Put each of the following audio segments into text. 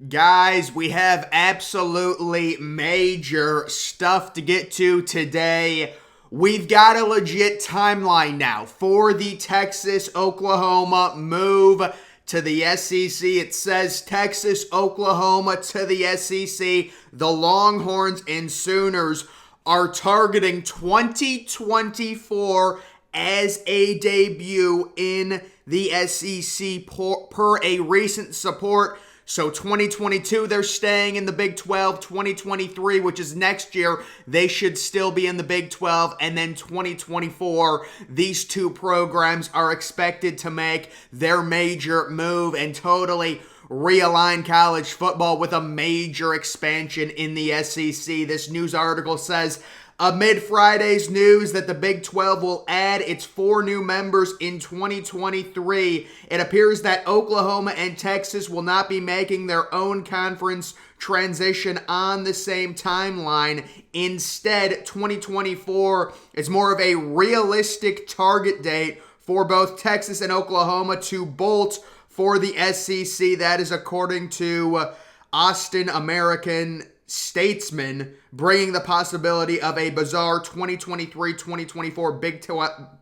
Guys, we have absolutely major stuff to get to today. We've got a legit timeline now for the Texas-Oklahoma move to the SEC. It says Texas-Oklahoma to the SEC. The Longhorns and Sooners are targeting 2024 as a debut in the SEC per a recent support. So 2022, they're staying in the Big 12. 2023, which is next year, they should still be in the Big 12. And then 2024, these two programs are expected to make their major move and totally realign college football with a major expansion in the SEC. This news article says, amid Friday's news that the Big 12 will add its 4 new members in 2023, it appears that Oklahoma and Texas will not be making their own conference transition on the same timeline. Instead, 2024 is more of a realistic target date for both Texas and Oklahoma to bolt for the SEC. That is according to Austin American-Statesman, bringing the possibility of a bizarre 2023-2024 Big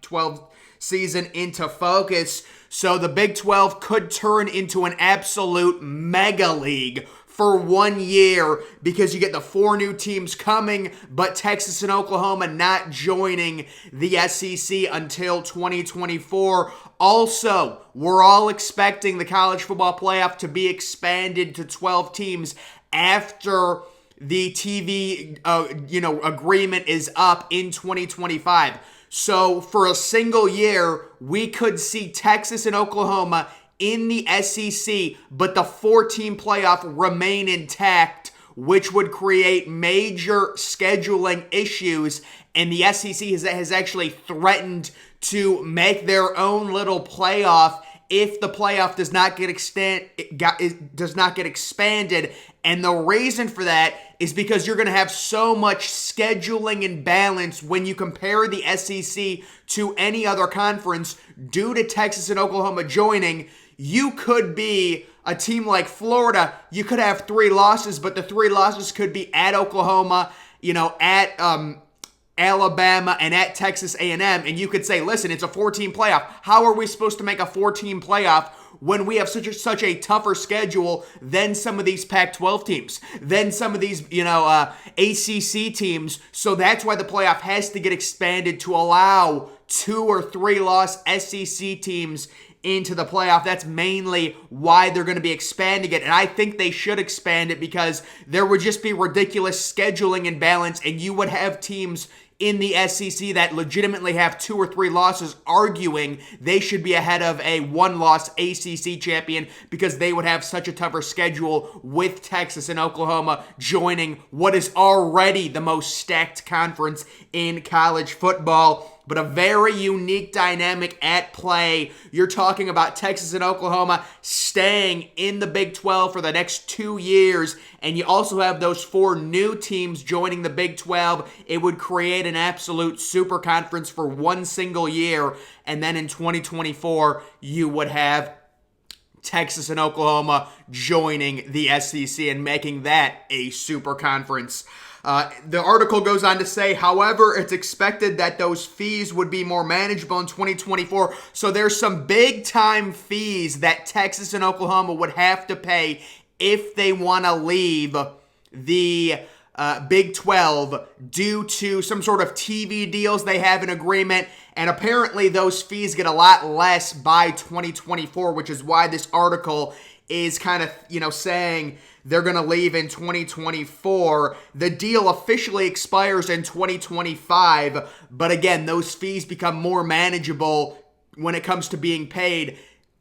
12 season into focus. So the Big 12 could turn into an absolute mega league for 1 year because you get the 4 new teams coming, but Texas and Oklahoma not joining the SEC until 2024. Also, we're all expecting the college football playoff to be expanded to 12 teams after the TV agreement is up in 2025. So for a single year, we could see Texas and Oklahoma in the SEC, but the 4-team playoff remain intact, which would create major scheduling issues. And the SEC has actually threatened to make their own little playoff if the playoff does not get expanded. And the reason for that is because you're going to have so much scheduling imbalance when you compare the SEC to any other conference due to Texas and Oklahoma joining. You could be a team like Florida. You could have 3 losses, but the 3 losses could be at Oklahoma, at Alabama, and at Texas A&M. And you could say, listen, it's a 4-team playoff. How are we supposed to make a 4-team playoff when we have such a tougher schedule than some of these Pac-12 teams, than some of these, ACC teams? So that's why the playoff has to get expanded to allow 2 or 3 loss SEC teams into the playoff. That's mainly why they're going to be expanding it. And I think they should expand it because there would just be ridiculous scheduling imbalance, and you would have teams in the SEC that legitimately have 2 or 3 losses arguing they should be ahead of a 1-loss ACC champion because they would have such a tougher schedule with Texas and Oklahoma joining what is already the most stacked conference in college football. But a very unique dynamic at play. You're talking about Texas and Oklahoma staying in the Big 12 for the next 2 years, and you also have those 4 new teams joining the Big 12. It would create an absolute super conference for 1 single year, and then in 2024, you would have Texas and Oklahoma joining the SEC and making that a super conference. The article goes on to say, however, it's expected that those fees would be more manageable in 2024. So there's some big time fees that Texas and Oklahoma would have to pay if they want to leave the Big 12 due to some sort of TV deals they have in agreement. And apparently those fees get a lot less by 2024, which is why this article is kind of, saying they're going to leave in 2024. The deal officially expires in 2025, but again, those fees become more manageable when it comes to being paid.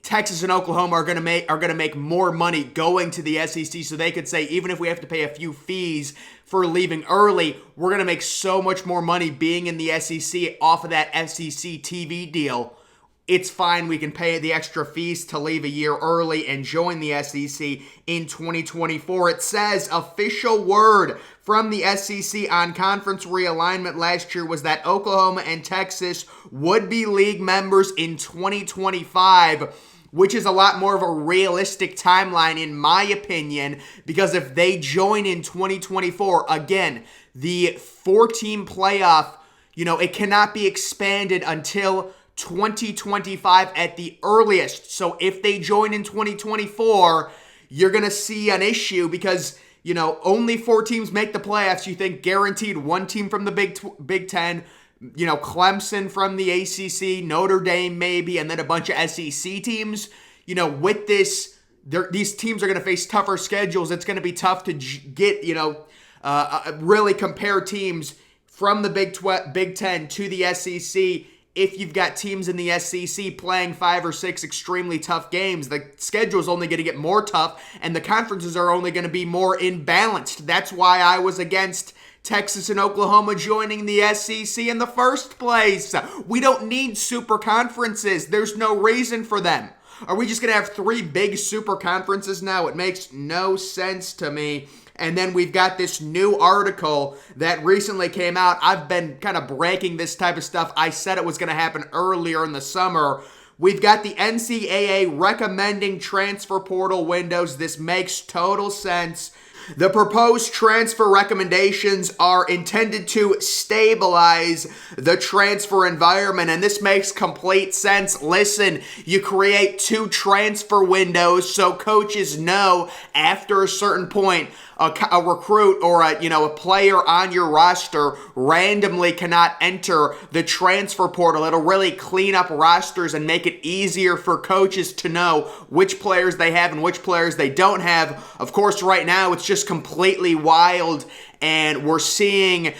Texas and Oklahoma are going to make more money going to the SEC, so they could say, even if we have to pay a few fees for leaving early, we're going to make so much more money being in the SEC off of that SEC TV deal. It's fine, we can pay the extra fees to leave a year early and join the SEC in 2024. It says official word from the SEC on conference realignment last year was that Oklahoma and Texas would be league members in 2025. which is a lot more of a realistic timeline in my opinion, because if they join in 2024, again, the 4-team playoff, it cannot be expanded until 2025 at the earliest. So if they join in 2024, you're going to see an issue because, only 4 teams make the playoffs. You think guaranteed 1 team from the Big Ten, Clemson from the ACC, Notre Dame maybe, and then a bunch of SEC teams. With this, these teams are going to face tougher schedules. It's going to be tough to get, really compare teams from the Big Ten to the SEC. If you've got teams in the SEC playing 5 or 6 extremely tough games, the schedule is only going to get more tough, and the conferences are only going to be more imbalanced. That's why I was against Texas and Oklahoma joining the SEC in the first place. We don't need super conferences. There's no reason for them. Are we just going to have 3 big super conferences now? It makes no sense to me. And then we've got this new article that recently came out. I've been kind of breaking this type of stuff. I said it was going to happen earlier in the summer. We've got the NCAA recommending transfer portal windows. This makes total sense. The proposed transfer recommendations are intended to stabilize the transfer environment, and this makes complete sense. Listen, you create 2 transfer windows so coaches know after a certain point a recruit or a player on your roster randomly cannot enter the transfer portal. It'll really clean up rosters and make it easier for coaches to know which players they have and which players they don't have. Of course, right now it's just completely wild, and we're seeing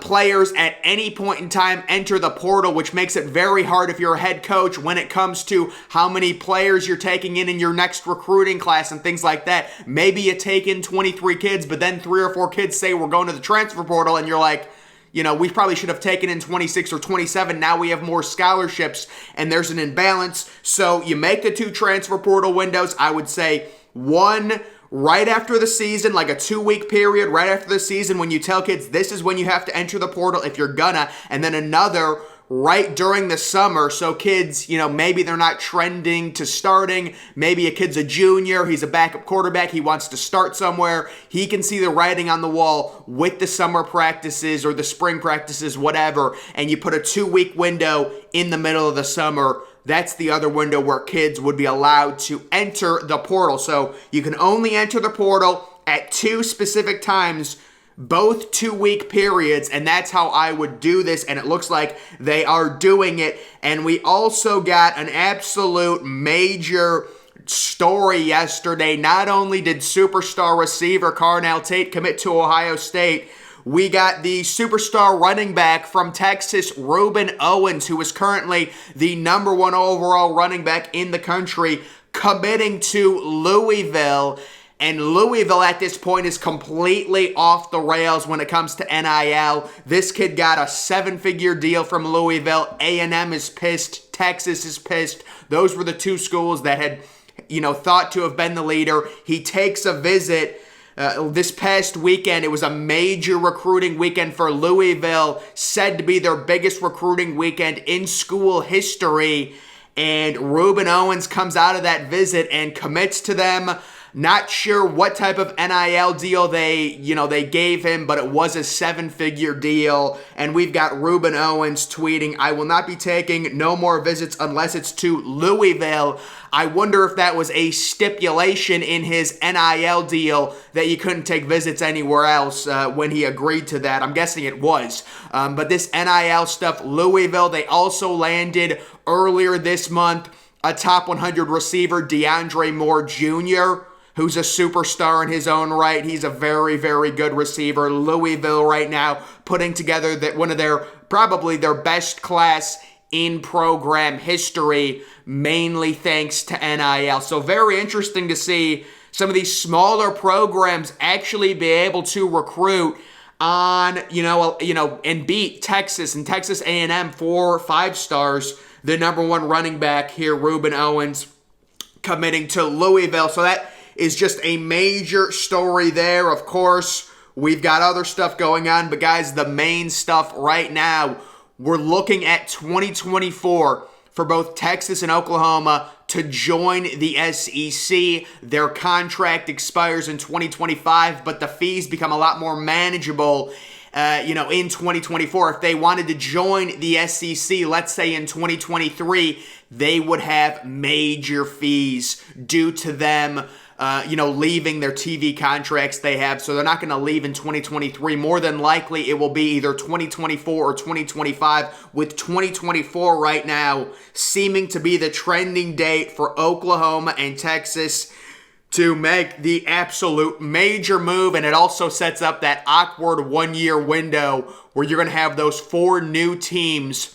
players at any point in time enter the portal, which makes it very hard if you're a head coach when it comes to how many players you're taking in your next recruiting class and things like that. Maybe you take in 23 kids, but then 3 or 4 kids say we're going to the transfer portal, and you're like, we probably should have taken in 26 or 27. Now we have more scholarships, and there's an imbalance. So you make the 2 transfer portal windows. I would say one right after the season, like a 2-week period right after the season, when you tell kids this is when you have to enter the portal if you're gonna, and then another right during the summer, so kids, maybe they're not trending to starting. Maybe a kid's a junior, he's a backup quarterback, he wants to start somewhere. He can see the writing on the wall with the summer practices or the spring practices, whatever, and you put a 2-week window in the middle of the summer. That's the other window where kids would be allowed to enter the portal. So you can only enter the portal at 2 specific times, both 2-week periods, and that's how I would do this, and it looks like they are doing it. And we also got an absolute major story yesterday. Not only did superstar receiver Carnell Tate commit to Ohio State, we got the superstar running back from Texas, Rueben Owens, who is currently the number 1 overall running back in the country, committing to Louisville. And Louisville at this point is completely off the rails when it comes to NIL. This kid got a 7-figure deal from Louisville. A&M is pissed. Texas is pissed. Those were the 2 schools that had, thought to have been the leader. He takes a visit this past weekend. It was a major recruiting weekend for Louisville, said to be their biggest recruiting weekend in school history. And Rueben Owens comes out of that visit and commits to them. Not sure what type of NIL deal they gave him, but it was a 7-figure deal. And we've got Rueben Owens tweeting, "I will not be taking no more visits unless it's to Louisville." I wonder if that was a stipulation in his NIL deal that you couldn't take visits anywhere else when he agreed to that. I'm guessing it was. But this NIL stuff, Louisville, they also landed earlier this month a top 100 receiver, DeAndre Moore Jr., who's a superstar in his own right. He's a very, very good receiver. Louisville right now putting together one of probably their best class in program history, mainly thanks to NIL. So very interesting to see some of these smaller programs actually be able to recruit on, and beat Texas and Texas A&M for 5 stars. The number 1 running back here, Rueben Owens, committing to Louisville. So that is just a major story there. Of course, we've got other stuff going on, but guys, the main stuff right now, we're looking at 2024 for both Texas and Oklahoma to join the SEC. Their contract expires in 2025, but the fees become a lot more manageable in 2024. If they wanted to join the SEC, let's say in 2023, they would have major fees due to them leaving their TV contracts they have. So they're not going to leave in 2023. More than likely, it will be either 2024 or 2025, with 2024 right now seeming to be the trending date for Oklahoma and Texas to make the absolute major move. And it also sets up that awkward one-year window where you're going to have those 4 new teams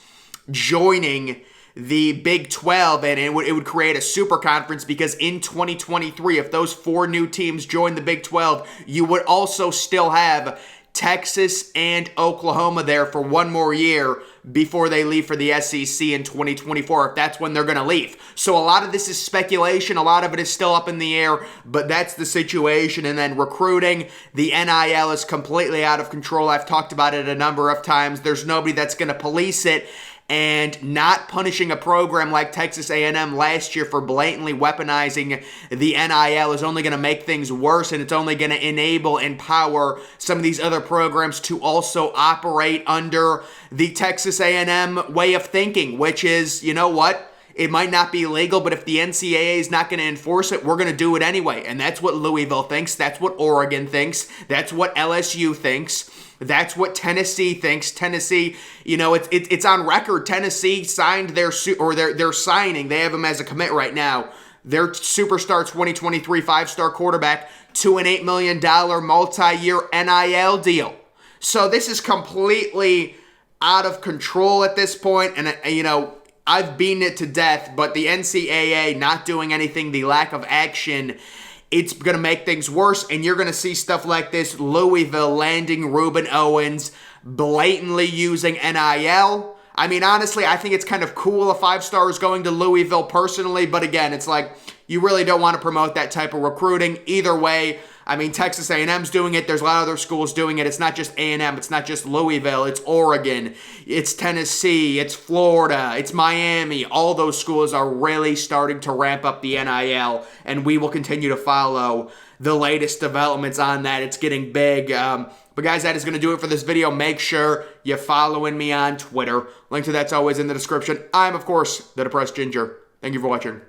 joining the Big 12, and it would create a super conference, because in 2023, if those 4 new teams join the Big 12, you would also still have Texas and Oklahoma there for one more year before they leave for the SEC in 2024, if that's when they're going to leave. So a lot of this is speculation. A lot of it is still up in the air, but that's the situation. And then recruiting, the NIL is completely out of control. I've talked about it a number of times. There's nobody that's going to police it. And not punishing a program like Texas A&M last year for blatantly weaponizing the NIL is only going to make things worse, and it's only going to enable and empower some of these other programs to also operate under the Texas A&M way of thinking, which is, you know what? It might not be legal, but if the NCAA is not going to enforce it, we're going to do it anyway. And that's what Louisville thinks. That's what Oregon thinks. That's what LSU thinks. That's what Tennessee thinks. Tennessee, it's on record. Tennessee signed they're signing. They have him as a commit right now. Their superstar 2023 5-star quarterback to an $8 million multi-year NIL deal. So this is completely out of control at this point. And, I've beaten it to death, but the NCAA not doing anything, the lack of action, it's going to make things worse, and you're going to see stuff like this. Louisville landing Reuben Owens, blatantly using NIL. I mean, honestly, I think it's kind of cool a 5-star is going to Louisville personally, but again, it's like you really don't want to promote that type of recruiting. Either way, I mean, Texas A&M's doing it. There's a lot of other schools doing it. It's not just A&M. It's not just Louisville. It's Oregon. It's Tennessee. It's Florida. It's Miami. All those schools are really starting to ramp up the NIL, and we will continue to follow the latest developments on that. It's getting big. But guys, that is going to do it for this video. Make sure you're following me on Twitter. Link to that's always in the description. I'm, of course, the Depressed Ginger. Thank you for watching.